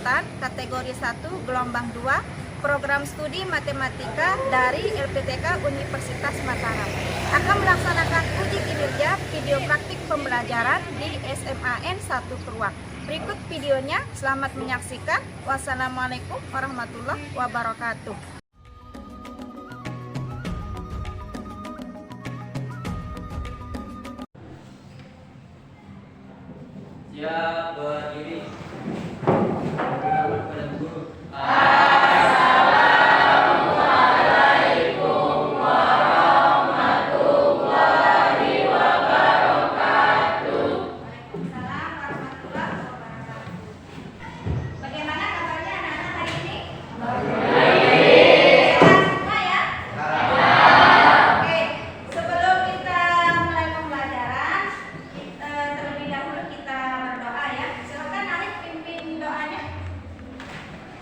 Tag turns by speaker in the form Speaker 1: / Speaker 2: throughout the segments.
Speaker 1: Angkatan kategori 1 gelombang 2 program studi matematika dari LPTK Universitas Mataram akan melaksanakan uji kinerja video praktik pembelajaran di SMAN 1 Peruak. Berikut videonya, selamat menyaksikan. Wassalamualaikum warahmatullahi wabarakatuh.
Speaker 2: Siap, berdiri.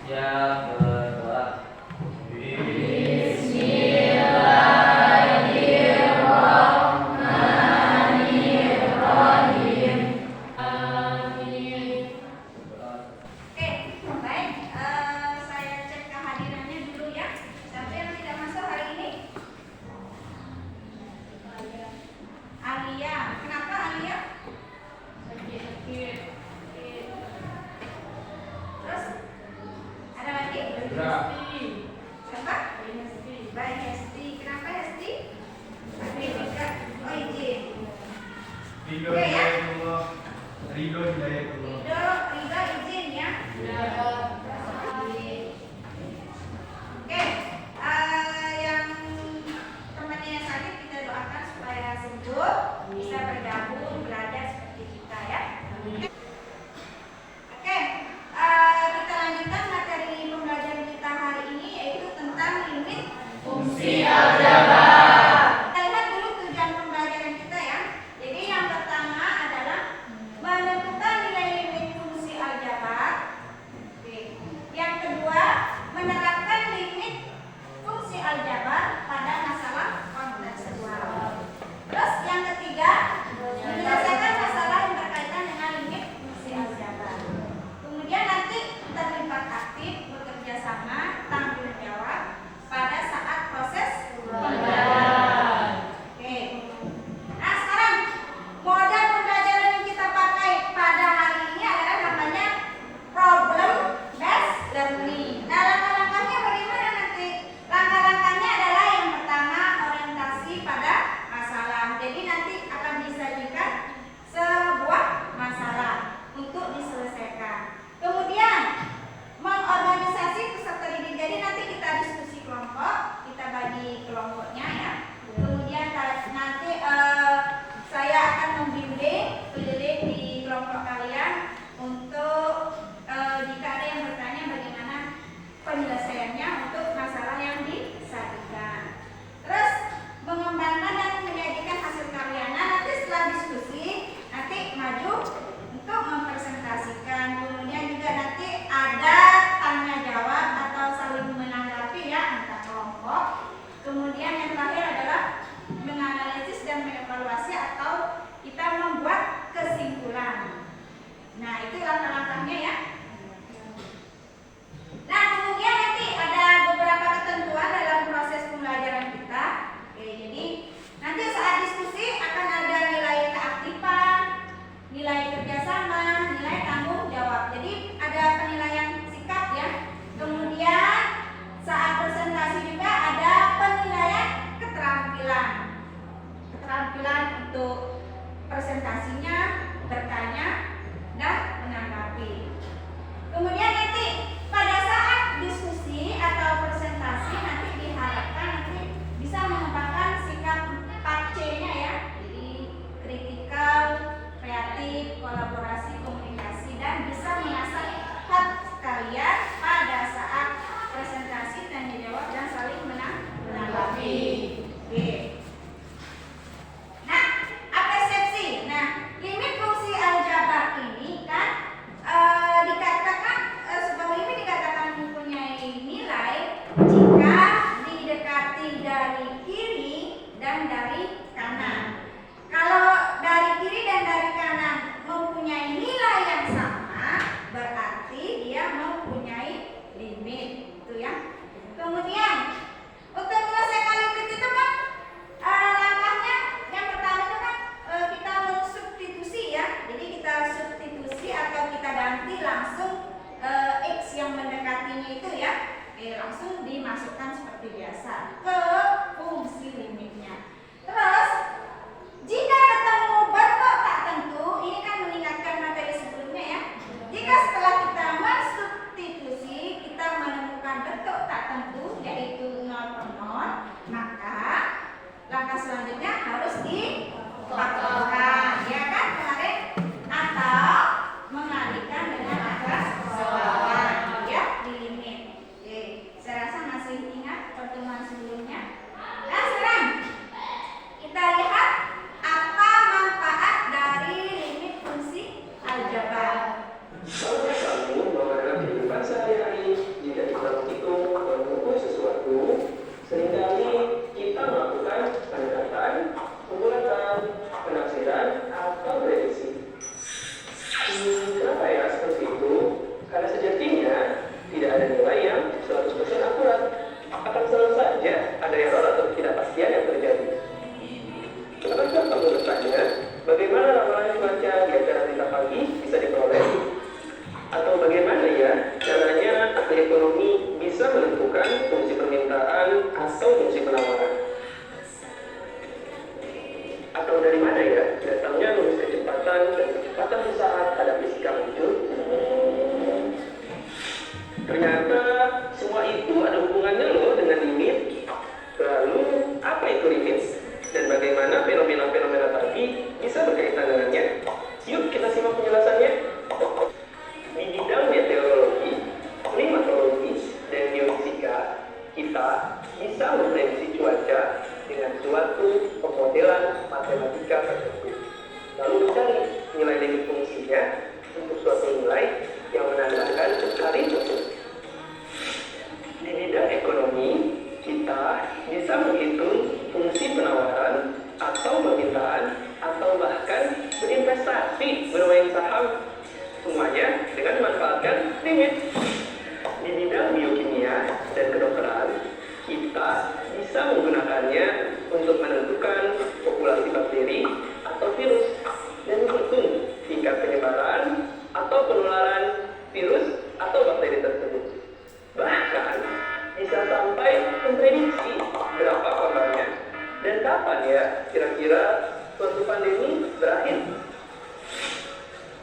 Speaker 2: Ya, berdoa. Bismillahirrahmanirrahim. Amin.
Speaker 1: Oke, baik. Saya cek kehadirannya dulu ya. Siapa yang tidak masuk hari ini? Alia. Kenapa Alia? Sakit. Terus ada lagi? Siapa? Baik, Hesti. Kenapa Hesti? Aktivitas. Oh, izin.
Speaker 3: Ridho
Speaker 1: Oke, ya.
Speaker 3: Hidayatullah. Ridho Hidayatullah.
Speaker 1: Ridho izin ya. Oke, yang temannya yang sakit kita doakan supaya sembuh, bisa bergabung belajar seperti kita ya. Oke, kita lanjutkan materi pembelajaran kita hari ini, yaitu tentang limit fungsi aljabar. Kita lihat dulu tujuan pembelajaran kita ya. Jadi yang pertama adalah menentukan nilai limit fungsi aljabar. Oke. Yang kedua, menerapkan limit fungsi aljabar pada masalah kontekstual. Terus yang ketiga, menyelesaikan masalah yang berkaitan dengan limit fungsi aljabar. Kemudian nanti terlibat aktif, bekerja sama, tanggung jawab pada saat proses pembelajaran. Oke. Nah, sekarang model pembelajaran yang kita pakai pada hari ini adalah namanya problem based learning. Nah, langkah-langkahnya bagaimana nanti? Langkah-langkahnya adalah yang pertama, orientasi pada masalah. Jadi nanti akan disajikan sebuah masalah untuk diselesaikan. Kemudian mengorganisasi peserta didik. Jadi nanti kita diskusi kelompok, kita bagi kelompoknya ya. Kemudian nanti saya akan membimbing keliling di kelompok kalian untuk jika ada yang bertanya bagaimana penyelesaiannya untuk masalah yang disajikan. Terus mengembangkan dan menyajikan hasil karya. Nah, nanti setelah diskusi nanti maju untuk mempresentasikan. Kemudian juga nanti ada tanya jawab atau saling menanggapi ya antar kelompok. Kemudian yang terakhir adalah menganalisis dan mengevaluasi atau kita membuat kesimpulan. Nah, itu langkah-langkahnya ya. Nah, kemudian nanti ada beberapa ketentuan dalam proses pembelajaran kita. Oke, jadi nanti saat diskusi akan ada nilai keaktifan, nilai kerjasama, nilai tanggung jawab. Jadi ada penilaian sikap ya. Kemudian saat presentasi juga ada penilaian keterampilan. Keterampilan untuk presentasinya, bertanya, dan menanggapi. Kemudian nanti pada saat diskusi atau presentasi nanti diharapkan nanti bisa mengembangkan sikap 4C-nya ya. Jadi kritikal, kreatif, kolaborasi, komunikasi, dan bisa mengasah hak kalian pada saat presentasi, tanya jawab, dan saling menanggapi. Oke. Nah, persepsi. Nah, limit fungsi aljabar ini kan dikatakan sebuah limit dikatakan mempunyai nilai jika didekati dari kiri dan dari kanan. Kalau dari kiri dan dari kanan mempunyai nilai yang sama, berarti dia mempunyai Oke, langsung dimasukkan seperti biasa ke fungsi limitnya. Terus, jika ketemu bentuk tak tentu, ini kan mengingatkan materi sebelumnya ya. Jika setelah kita mensubstitusi, kita menemukan bentuk tak tentu, yaitu 0 per 0, maka langkah selanjutnya harus difaktorkan, ya kan kemarin? Atau mengalihkan dengan atas bawah, ya, di limit. Oke, saya rasa masih ingat pertemuan sebelumnya. Nah, sekarang kita lihat apa manfaat dari limit fungsi aljabar.
Speaker 4: Tahukah kamu bahwa dalam kehidupan sehari-hari, jika kita menghitung atau mengukur sesuatu, seringkali kita melakukan pendekatan, pembulatan, penafsiran, atau prediksi. Kenapa ya seperti itu? Karena sejatinya tidak ada nilai yang 100% akurat. Akan selalu saja ada error atau ketidakpastian yang terjadi. Apakah kamu bertanya, bagaimana ramalan cuaca di acara berita pagi bisa diperoleh? Atau bagaimana ya caranya ahli ekonomi bisa menentukan fungsi permintaan atau fungsi penawaran? Atau dari mana ya datangnya rumus kecepatan dan kecepatan saat ada fisika muncul? Ternyata semua itu ada hubungannya loh dengan limit. Lalu apa itu limit? Dan bagaimana fenomena-fenomena tadi bisa berkaitan dengannya? Yuk kita simak penjelasannya. Di bidang meteorologi, klimatologi, dan geofisika, kita bisa memprediksi cuaca dengan suatu pemodelan matematika tertentu. Lalu mencari nilai limit fungsinya untuk suatu nilai yang menandakan hari tersebut. Di bidang ekonomi, kita bisa menghitung fungsi penawaran atau permintaan atau bahkan berinvestasi bermain saham, semuanya dengan memanfaatkan limit. Di bidang biokimia dan kedokteran, kita bisa menggunakannya untuk menentukan populasi bakteri atau virus dan menghitung tingkat penyebaran atau penularan virus atau bakteri tersebut. Bahkan bisa sampai memprediksi berapa korbannya dan kapan ya kira-kira suatu pandemi berakhir.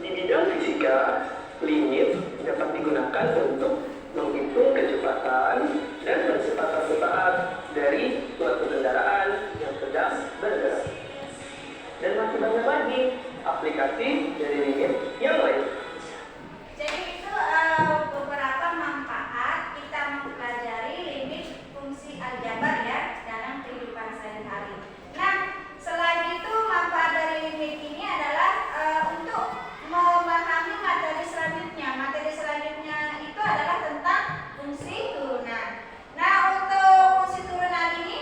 Speaker 4: Di bidang fisika, limit dapat digunakan untuk menghitung kecepatan dan kecepatan saat dari suatu kendaraan yang sedang bergerak. Dan masih banyak lagi aplikasi dari limit yang lain.
Speaker 1: Jadi itu beberapa manfaat kita mempelajari limit fungsi aljabar ya dalam kehidupan sehari-hari. Nah, selain itu manfaat dari limit ini adalah untuk memahami materi selanjutnya. Materi selanjutnya itu adalah tentang fungsi turunan. Nah, untuk fungsi turunan ini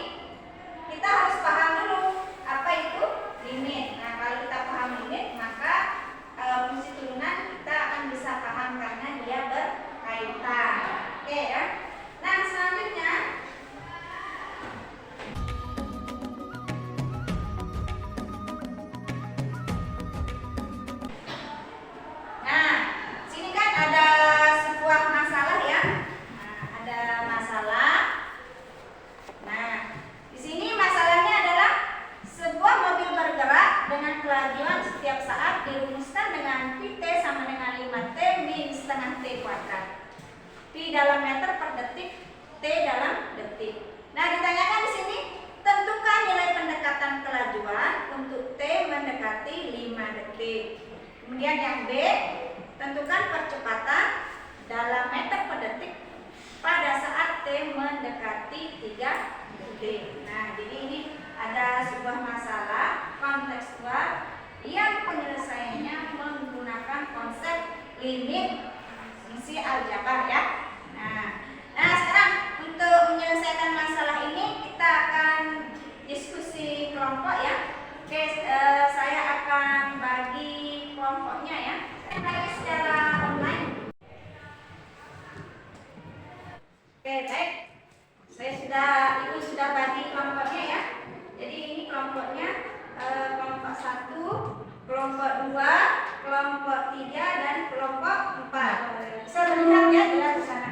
Speaker 1: kita harus paham dulu apa itu limit. Nah, kalau kita paham limit, maka fungsi turunan kita akan bisa paham karena dia berkaitan. Oke ya. Nah, selanjutnya sini kan ada sebuah masalah ya. Nah, ada masalah. Nah, di sini masalahnya adalah sebuah mobil bergerak dengan kelajuan setiap saat dirumuskan dengan Vt sama dengan 5T min setengah T kuadrat. P dalam meter per detik, T dalam detik. Nah, ditanyakan di sini, tentukan nilai pendekatan kelajuan untuk T mendekati 5 detik. Kemudian yang B, tentukan percepatan dalam meter per detik pada saat T mendekati 3 detik. Nah, jadi ini ada sebuah masalah kontekstual yang penyelesaiannya menggunakan konsep limit fungsi aljabar ya. Nah, sekarang untuk menyelesaikan masalah ini kita akan diskusi kelompok ya. Oke, saya akan bagi kelompoknya ya. Saya bagi secara online. Oke, baik. Ibu sudah bagi kelompoknya ya. Jadi ini kelompoknya kelompok 1, kelompok 2, kelompok 3 dan kelompok 4. Bisa melihat ya di sana.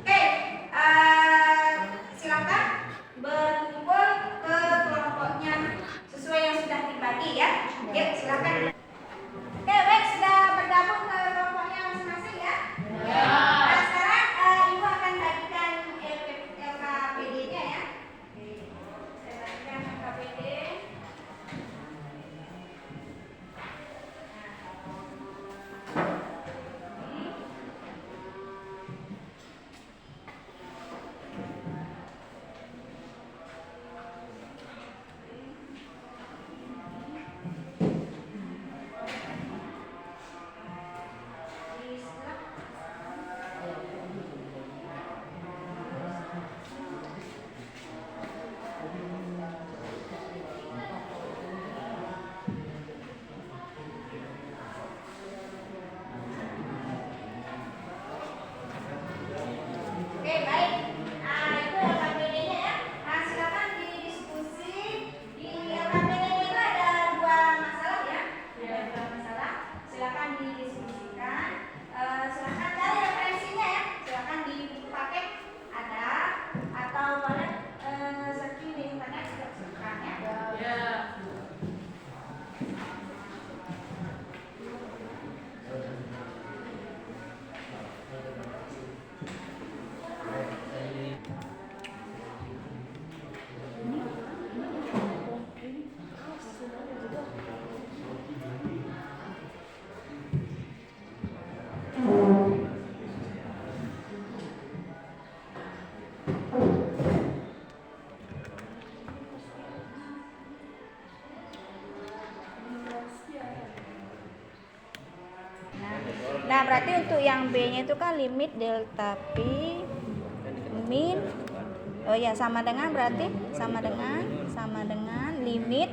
Speaker 1: Oke, Oke, baik. Nah, itu LKPD-nya ya. Nah, silakan didiskusi. Di LKPD itu ada dua masalah ya. Ada dua masalah. Silakan didiskusikan. Silakan cari referensinya ya. Silakan di buku paket ada atau pada searching di internet juga silakan ya.
Speaker 2: Ya.
Speaker 1: Nah, berarti untuk yang B-nya itu kan limit delta P min, oh ya sama dengan berarti sama dengan limit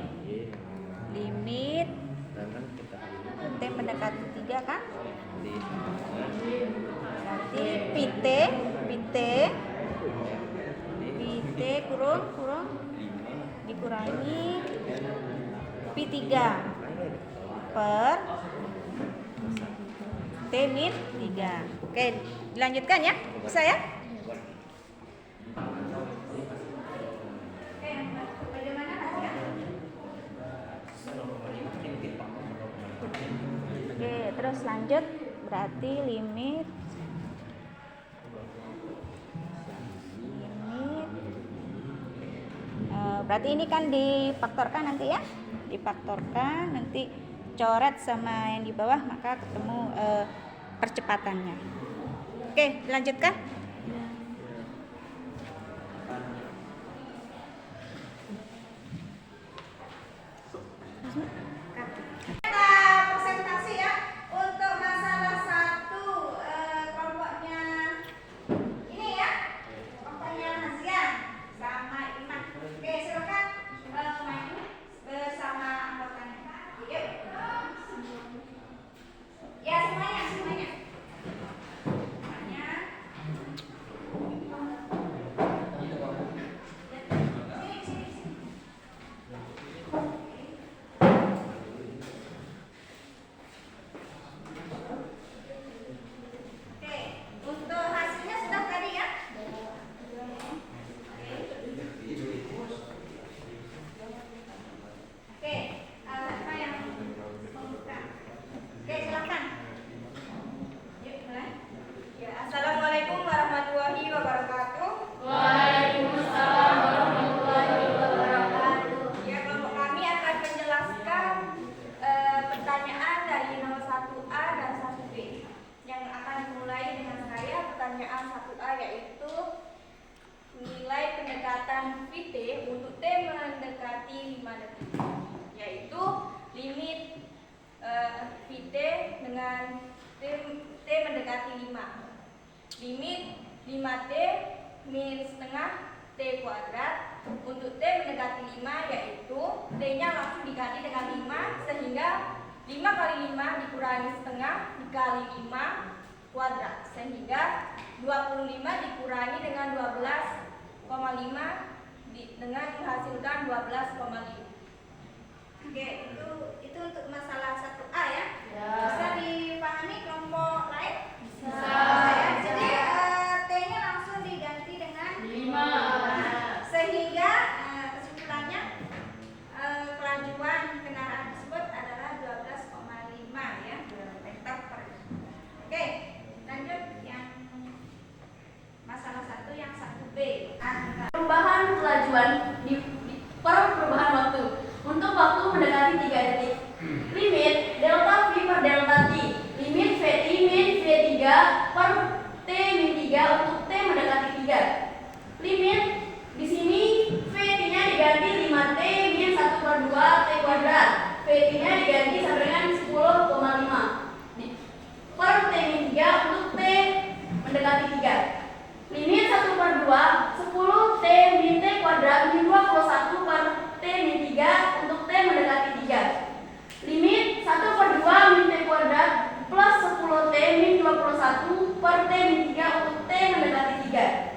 Speaker 1: T mendekati 3 kan? Berarti PT kurung dikurangi P3 per T min 3. Oke, dilanjutkan ya. Bisa ya? Oke, bagaimana hasilnya? Oke, terus lanjut. Berarti limit berarti ini kan difaktorkan nanti ya. Difaktorkan nanti coret sama yang di bawah maka ketemu percepatannya. Oke, lanjutkan. Kita presentasi ya untuk masalah satu kelompoknya ini ya, kelompoknya Hazian sama Iman. Oke, silakan main bersama anggotanya. Yuk. Ya semuanya. Semuanya. Sini. Oke, untuk hasilnya sudah tadi ya. Oke, siapa yang membuka? Oke, silakan. Yuk, mulai. Ya, Assalamualaikum warahmatullahi wabarakatuh.
Speaker 2: Waalaikumsalam warahmatullahi wabarakatuh.
Speaker 1: Ya, kelompok kami akan menjelaskan pertanyaan dari nomor 1A dan 1B. Yang akan dimulai dengan saya pertanyaan 1A yaitu nilai pendekatan VT untuk T mendekati 5 detik. Yaitu limit VT dengan T mendekati 5. Limit 5T min setengah T kuadrat untuk T mendekati 5 yaitu T-nya langsung diganti dengan 5 sehingga 5 kali 5 dikurangi setengah dikali 5 kuadrat sehingga 25 dikurangi dengan 12,5 dengan menghasilkan 12,5. Oke, itu untuk masalah 1A ya. Bisa dipahami kelompok lain?
Speaker 2: Bisa.
Speaker 1: Ya. Jadi T-nya langsung diganti dengan
Speaker 2: 5.
Speaker 1: sehingga kesimpulannya kelajuan kendaraan tersebut adalah 12,5 ya meter per. Oke, lanjut yang masalah 1 yang 1B.
Speaker 5: Perubahan kelajuan per perubahan waktu untuk waktu mendekati 3 detik. Limit delta V per delta T. Limit VT min V3 per T min 3 untuk T mendekati 3. Limit di sini VT-nya diganti 5T min 1/2 T kuadrat. VT-nya diganti sama dengan 10,5 per T min 3 untuk T mendekati 3. Limit 1/2 10 T min T kuadrat min 21 per T min 3 untuk T mendekati 3. Limit 1/2 min T kuadrat plus 10 T min 21 per T min 3 untuk T mendekati 3.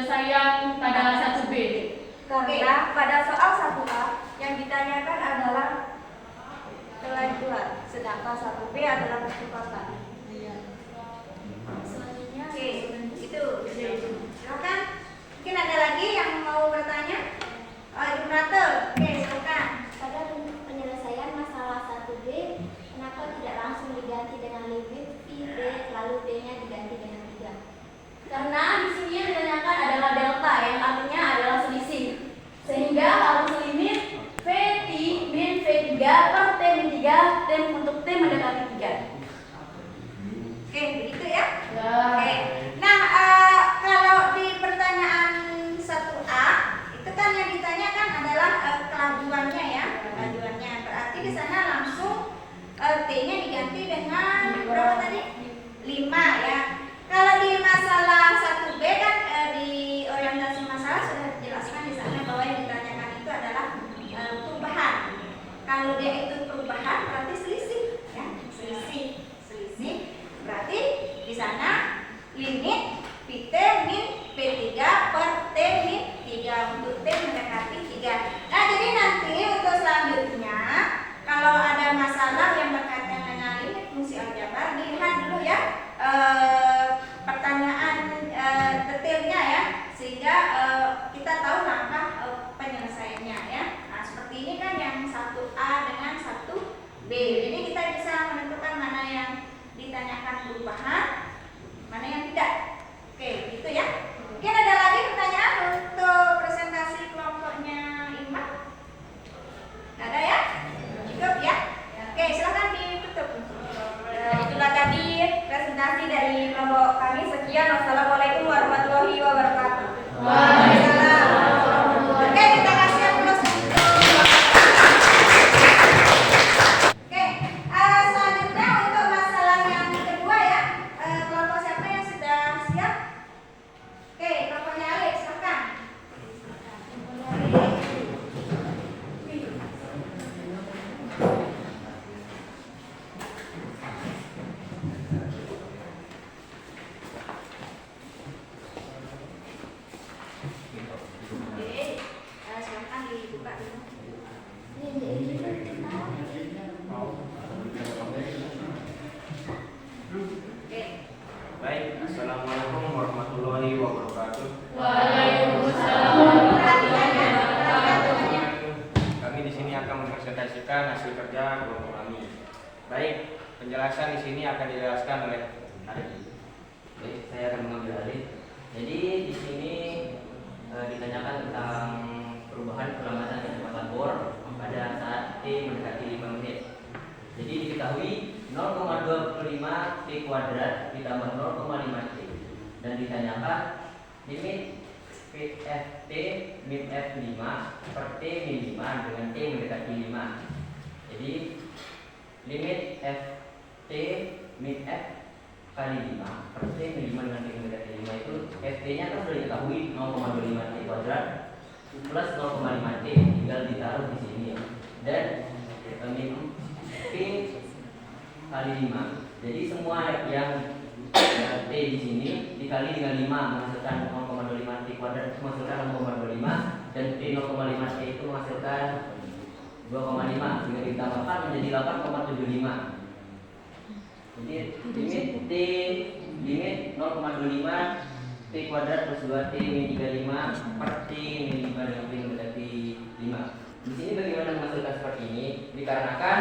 Speaker 2: penyelesaian pada 1B.
Speaker 1: Karena pada soal 1A yang ditanyakan adalah kelajuan, sedangkan 1B adalah kecepatan.
Speaker 5: Selanjutnya
Speaker 1: Oke, itu. Silakan. Mungkin ada lagi yang mau bertanya? Ibu Nate, oke silakan.
Speaker 6: Pada penyelesaian masalah 1B, kenapa tidak langsung diganti dengan limit V, B, lalu B-nya diganti dengan 3?
Speaker 5: karena di sini yang ditanyakan adalah delta yang artinya adalah selisih. Sehingga harus limit V T min V3 per T min 3 T untuk T mendekati 3.
Speaker 1: Oke, begitu ya.
Speaker 2: Ya.
Speaker 1: Oke. Nah, kalau di pertanyaan 1A itu kan yang ditanyakan adalah kelajuannya ya, kelajuannya. Berarti di sana langsung T-nya diganti dengan berapa tadi? 5 ya. Kalau di masalah 1B kan di orientasi masalah sudah dijelaskan di sana bahwa yang ditanyakan itu adalah perubahan. Kalau dia itu perubahan berarti selisih ya, selisih. Berarti di sana limit Pt min P3 per T min 3 untuk T mendekati 3. Nah, jadi nanti untuk selanjutnya kalau ada masalah yang berkaitan dengan limit fungsi aljabar, dilihat dulu ya pertanyaan detailnya ya, sehingga kita tahu langkah penyelesaiannya ya. Nah, seperti ini kan yang 1A dengan 1B. Jadi kita bisa menentukan mana yang ditanyakan perubahan, mana yang tidak. Oke, gitu ya. Mungkin ada lagi pertanyaan untuk presentasi kelompoknya Iman? Nggak ada ya? Cukup ya? Oke, silakan ditutup. Itulah tadi presentasi dari kelompok kami. Sekian, wassalamualaikum warahmatullahi wabarakatuh. Waalaikumsalam. Oke, kita kasih aplaus. Oke, selanjutnya untuk masalah yang kedua ya, kelompok siapa yang sudah siap? Oke, kelompoknya Alex, silakan. Oke, silakan dibuka dulu. Oke.
Speaker 7: Baik, assalamualaikum warahmatullahi wabarakatuh.
Speaker 2: Waalaikumsalam warahmatullahi wabarakatuh.
Speaker 7: Kami di sini akan mempresentasikan hasil kerja kelompok kami. Baik, penjelasan di sini akan dijelaskan oleh Arif.
Speaker 8: Baik, saya akan mengambil alih. Jadi di sini ditanyakan tentang perubahan keselamatan kecepatan bor pada saat T mendekati 5 menit. Jadi diketahui 0,25 T kuadrat ditambah 0,5 T dan ditanyakan limit FT min F5 per T min 5 dengan T mendekati 5. Jadi limit FT min F kali 5 per T min 5 dengan T mendekati 5 itu FT nya kan sudah diketahui 0,25 T kuadrat plus 0,5 T, tinggal ditaruh di sini ya. Dan min P kali 5. Jadi semua yang T di sini dikali dengan 5 menghasilkan 0,25 T kuadrat itu menghasilkan 0,25 dan T 0,5 T itu menghasilkan 2,5 sehingga ditambahkan menjadi 8,75. Jadi limit 0,25 T kuadrat plus 2 T min 35 per T min 5 dengan T mendekati 5. Di sini bagaimana menghasilkan seperti ini? Dikarenakan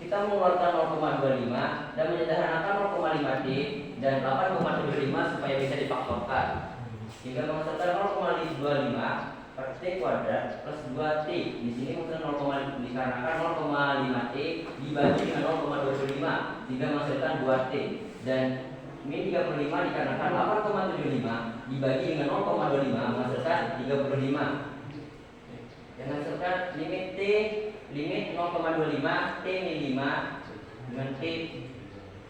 Speaker 8: kita mengeluarkan 0,25 dan menyederhanakan 0,5 T dan 8,75 supaya bisa difaktorkan sehingga menghasilkan 0,25 per T kuadrat plus 2 T. Di sini menghasilkan dikarenakan 0,5 T dibagi dengan 0,25 sehingga menghasilkan 2 T dan min 35 dikarenakan 8,75 dibagi dengan 0,25 menghasilkan 35. Yang menghasilkan limit T limit 0,25 T min 5 dengan T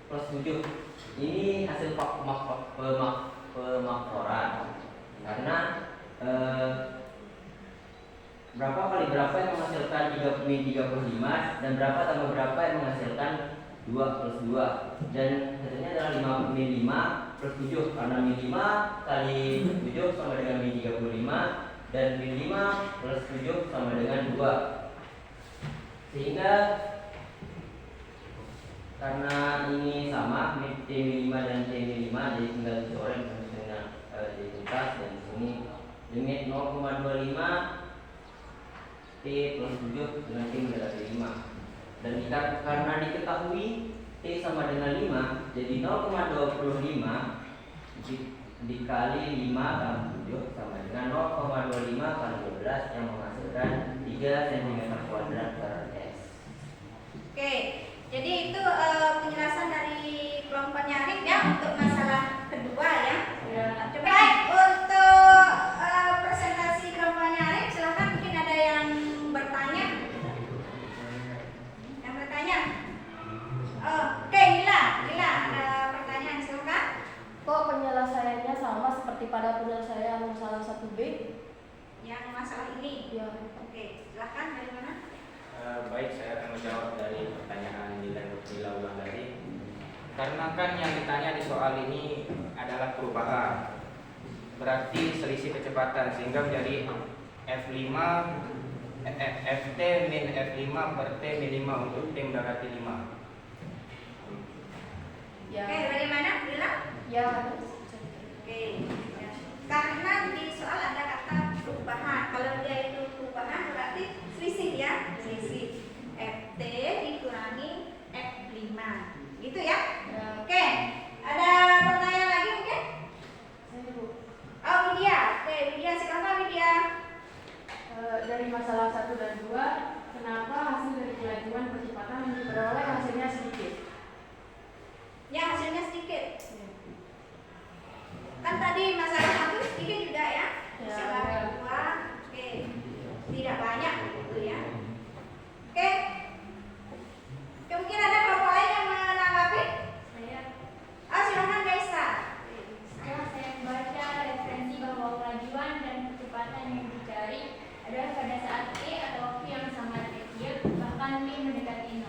Speaker 8: plus 7. Ini hasil pemaktoran karena berapa kali berapa yang menghasilkan 3 min 35 dan berapa tambah berapa yang menghasilkan 2 plus 2 dan hasilnya adalah 5 min 5 plus 7 karena min 5 kali 7 sama dengan min 35 dan min 5 plus 7 sama dengan 2. Sehingga karena ini sama min T min 5 dan T min 5 jadi tinggal dicoret dengan jadi tuntas dan di sini limit 0,25 T plus 7 dengan T mendekati 5 dan karena diketahui T sama dengan 5 jadi 0,25 dikali 5 kali 7 sama dengan 0,25 kali 12 yang menghasilkan 3 cm kuadrat per S.
Speaker 1: Oke, jadi itu penjelasan dari kelompoknya Arif ya untuk masalah kedua ya. Coba baik, untuk presentasi kelompoknya Arif silakan mungkin ada yang bertanya. Yang bertanya? Oke, Lila ada pertanyaan silakan.
Speaker 5: Kok penyelesaiannya sama seperti pada penyelesaian masalah 1B?
Speaker 1: Yang masalah ini.
Speaker 5: Ya.
Speaker 1: Oke, silakan dari mana?
Speaker 7: Baik, saya akan menjawab dari pertanyaan Lila ulang tadi. Karena kan yang ditanya di soal ini adalah perubahan, berarti selisih kecepatan sehingga menjadi F5 Ft min F5 per T min 5 untuk T mendekati 5.
Speaker 5: Ya.
Speaker 1: Oke, dari mana? Lila?
Speaker 5: Ya.
Speaker 1: Oke, ya. Karena di soal ada kata perubahan. Kalau dia itu perubahan berarti selisih ya, selisih Ft dikurangi F5, gitu ya?
Speaker 5: Ya.
Speaker 1: Oke, ada pertanyaan lagi mungkin? Oh, Widya. Oke, Widya silakan Widya.
Speaker 5: Dari masalah 1 dan 2, kenapa hasil dari kelajuan percepatan yang diperoleh hasilnya sedikit?
Speaker 1: Ya, hasilnya sedikit. Kan tadi masalah 1 sedikit juga ya?
Speaker 5: Ya.
Speaker 1: Masalah 2, oke, tidak banyak gitu ya. Oke. Mungkin ada kelompok lain yang menanggapi?
Speaker 6: Saya
Speaker 1: Silakan Gaisa.
Speaker 6: setelah saya membaca referensi bahwa kelajuan dan kecepatan yang dicari adalah pada saat T atau V yang sama T bahkan T mendekati 0.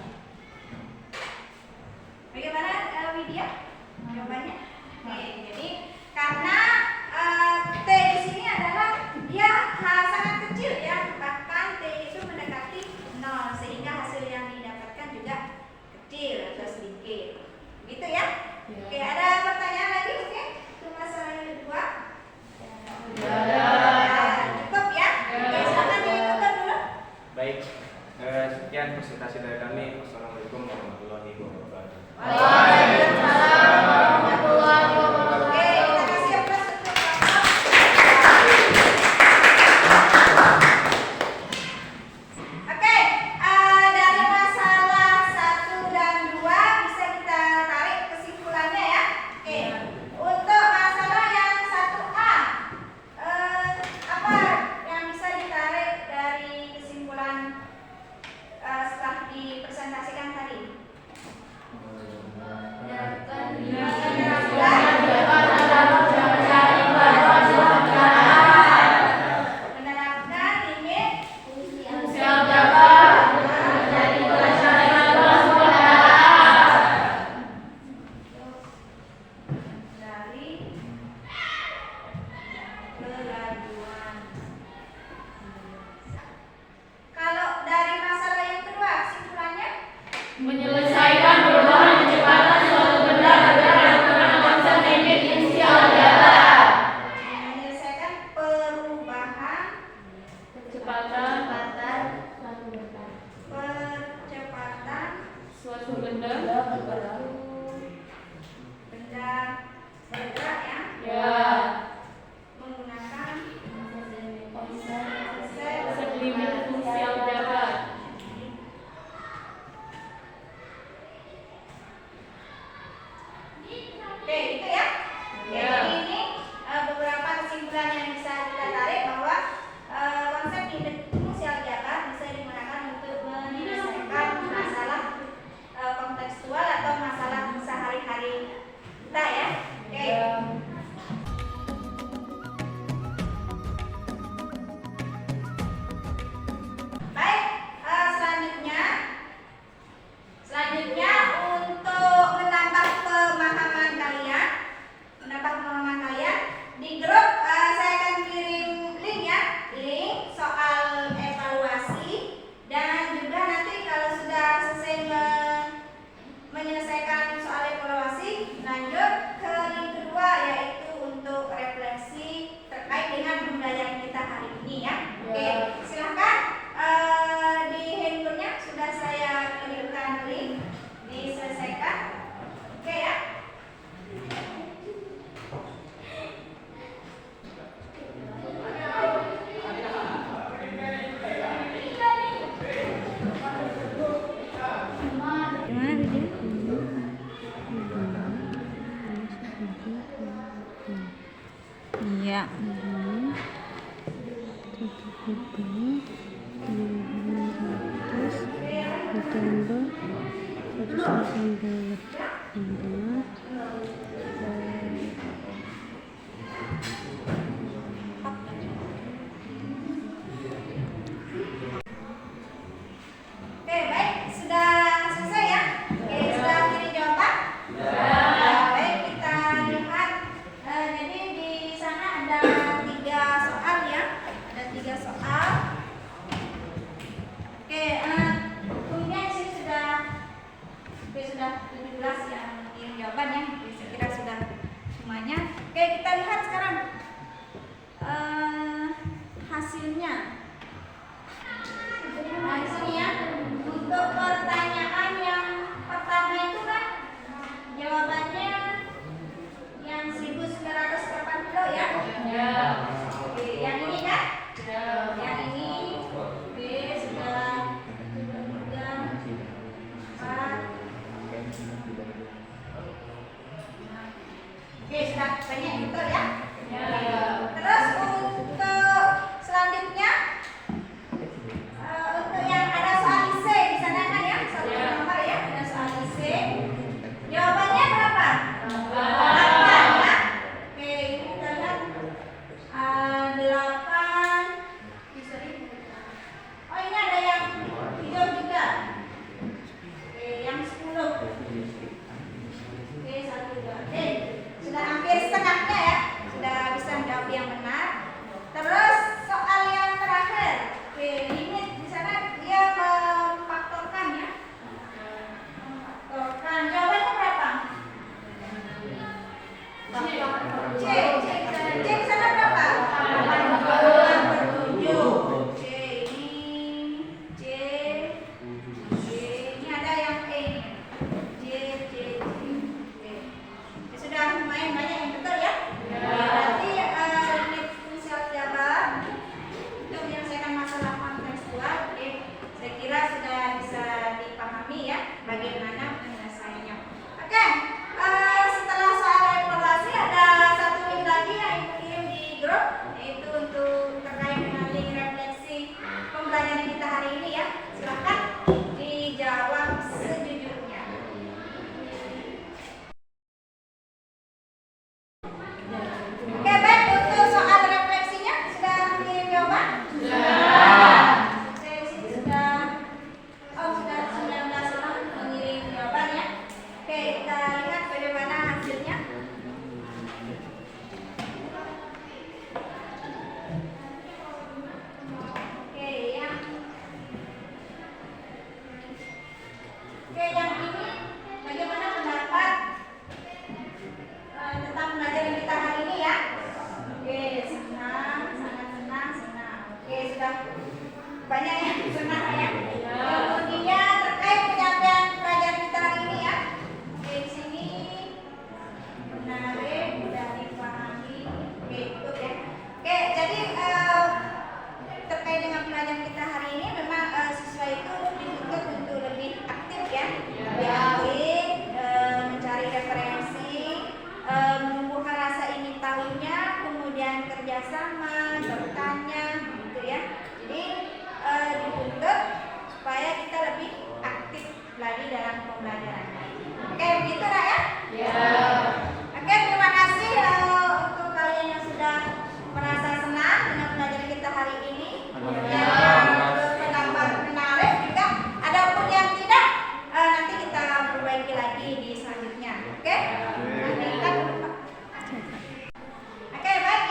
Speaker 1: di grup saya akan kirim link ya, link soal evaluasi, dan juga nanti kalau sudah selesai menyelesaikan soal evaluasi, lanjut ke link kedua yaitu untuk refleksi terkait dengan pembelajaran kita hari ini ya. Oke, silahkan di handphonenya sudah saya kirimkan link, diselesaikan. Oke ya. Iya. Oke, baik, sudah selesai ya. Oke, sudah kirim jawaban? Baik, kita lihat. Jadi di sana ada 3 soal ya. Ada 3 soal. Oke, kemudian di sini sudah 17 yang kirim jawaban ya. Saya kira sudah semuanya. Oke, kita lihat sekarang hasilnya. Nah, di sini ya. Untuk pertanyaan yang pertama itu kan jawabannya yang 1980 ya.
Speaker 2: Ya.
Speaker 1: Oke, yang ini kan?
Speaker 2: Ya.
Speaker 1: Yang ini. Oke, sudah 3, 4. Oke, sudah banyak betul ya.
Speaker 2: Ya.
Speaker 1: Terus untuk selanjutnya untuk yang ada soal IC di sana kan ya, satu nomor ya, ada soal IC. Jawabannya berapa? 8 ya. Oke, kita lihat 8. Oh, ini ada yang hijau juga. Oke, yang 10. Oke, 1, 2. Oke, sudah hampir setengahnya ya. Sudah bisa menjawab yang benar. Terus soal yang terakhir. Oke, limit di sana dia memfaktorkan ya. Memfaktorkan. Jawabannya berapa? C di sana berapa? 87. Oke, ini C. Ini ada yang E nih. C. Oke. Ya, sudah lumayan banyak yang betul ya. Berarti limit inisial jawaban untuk menyelesaikan masalah kontekstual. Oke, saya kira sudah bisa dipahami ya bagaimana penyelesaiannya. Oke, setelah soal evaluasi ada satu link lagi yang dikirim di grup, yaitu untuk terkait dengan link refleksi pembelajaran kita hari ini ya. Silahkan dijawab sejujurnya. Oke, baik, untuk soal refleksinya sudah mengirim jawaban? Saya di sini sudah 19 orang mengirim jawaban ya. Oke, kita lihat bagaimana hasilnya. Oke, yang ini bagaimana pendapat tentang pembelajaran kita hari ini ya? Oke, senang, sangat senang. Oke, sudah banyak yang senang ya. Kemudian terkait penyampaian pelajaran kita hari ini ya. Oke, di sini menarik, mudah dipahami. Oke, cukup ya. Oke, jadi terkait dengan pelajaran kita hari ini memang siswa itu dituntut untuk lebih aktif ya, lebih aktif, mencari referensi, menumbuhkan rasa ingin tahunya, kemudian kerjasama, bertanya, gitu ya. Jadi dituntut supaya kita lebih aktif lagi dalam pembelajaran. Oke, begitu lah ya. Oke, terima kasih untuk kalian yang sudah merasa senang dengan pelajaran kita hari ini. Yang berpendapat menarik juga. Adapun yang tidak, nanti kita perbaiki lagi di selanjutnya. Oke? Nanti kan. Oke, baik.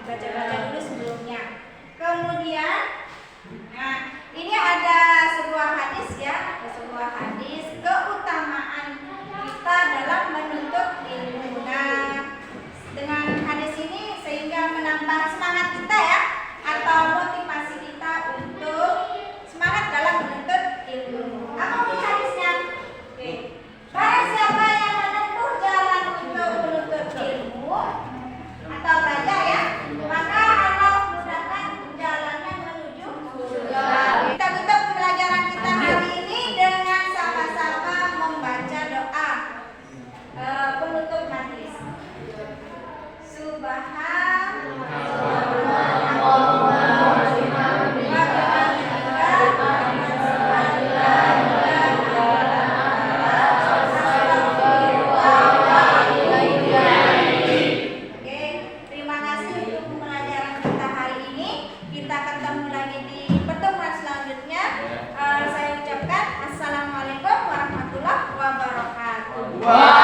Speaker 1: Baca-baca dulu sebelumnya. Kemudian, nah ini ada sebuah hadis ya, ada sebuah hadis keutamaan kita dalam menuntut ilmu. Nah, dengan hadis ini sehingga menambah semangat kita ya, atau motivasi kita untuk semangat dalam menuntut ilmu. Apa bunyi hadisnya? Oke. Barang siapa yang menempuh jalan untuk menuntut ilmu atau belajar ya, maka Allah mudahkan jalannya menuju surga. Kita tutup pembelajaran kita hari ini dengan sama-sama membaca doa penutup majelis. Terima kasih untuk pembelajaran kita hari ini. Kita ketemu lagi di pertemuan selanjutnya. Saya ucapkan assalamualaikum warahmatullahi wabarakatuh.